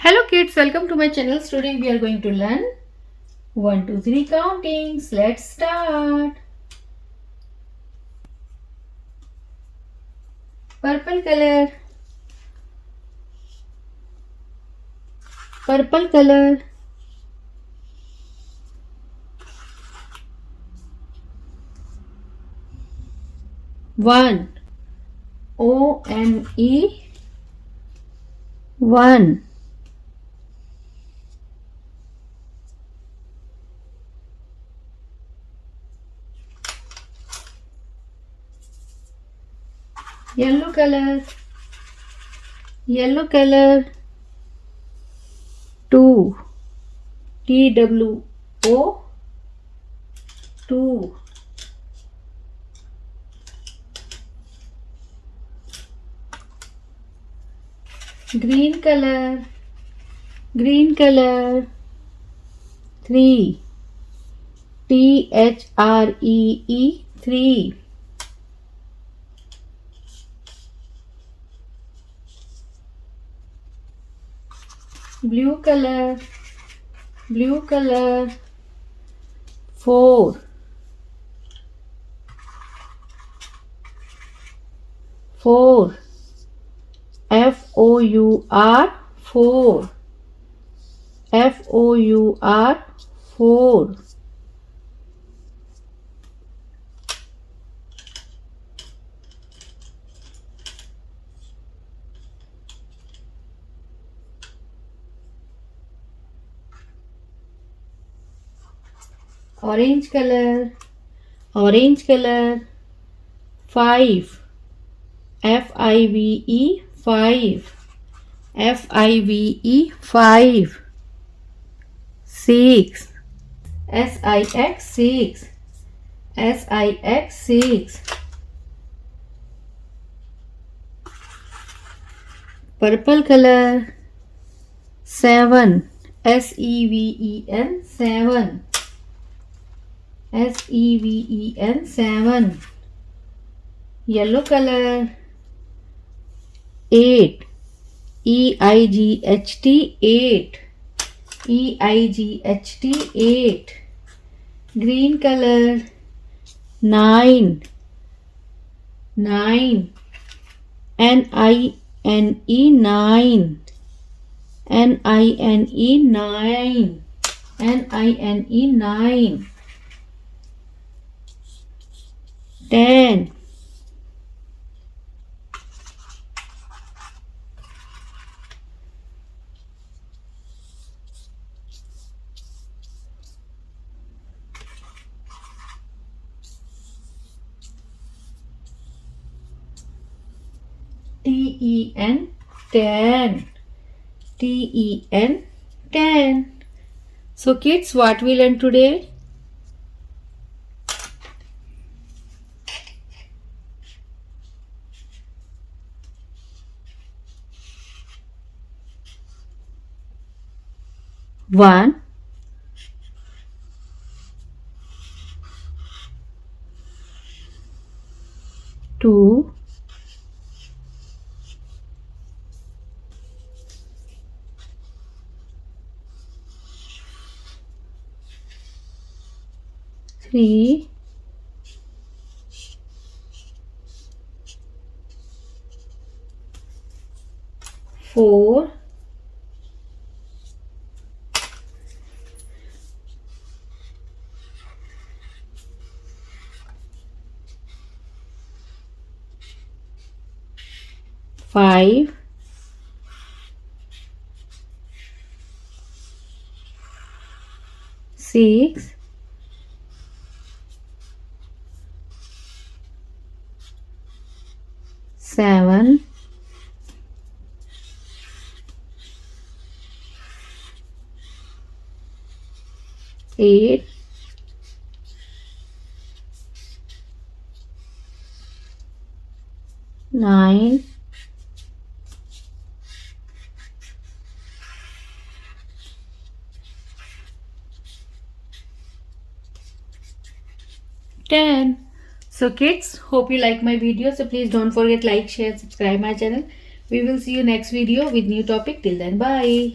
Hello kids, welcome to my channel. Today we are going to learn 1, 2, 3 countings. Let's start. Purple color. Purple color. One. O-N-E. One. Yellow color. Yellow color. Two. T-W-O. Two. Green color. Green color. Three. T-H-R-E-E. Three. Blue color. Blue color. Four. Four. F-O-U-R. Four. F-O-U-R. Four. Orange color. Orange color. Five. F-I-V-E. Five. F-I-V-E. Five. Six. S-I-X. Six. S-I-X. Six. Purple color. Seven. S-E-V-E-N. Seven. S-E-V-E-N. Seven. Yellow color. Eight. E-I-G-H-T. Eight. E-I-G-H-T. Eight. Green color. Nine. Nine. N-I-N-E. Nine. N-I-N-E. Nine. N-I-N-E. Nine. 10. T-E-N. 10. T-E-N. 10. So kids, what we learned today? One. Two. Three. Four. Five. Six. Seven. Eight. Nine. 10. So kids, hope you like my video. So please don't forget like, share, subscribe my channel. We will see you next video with new topic. Till then, bye.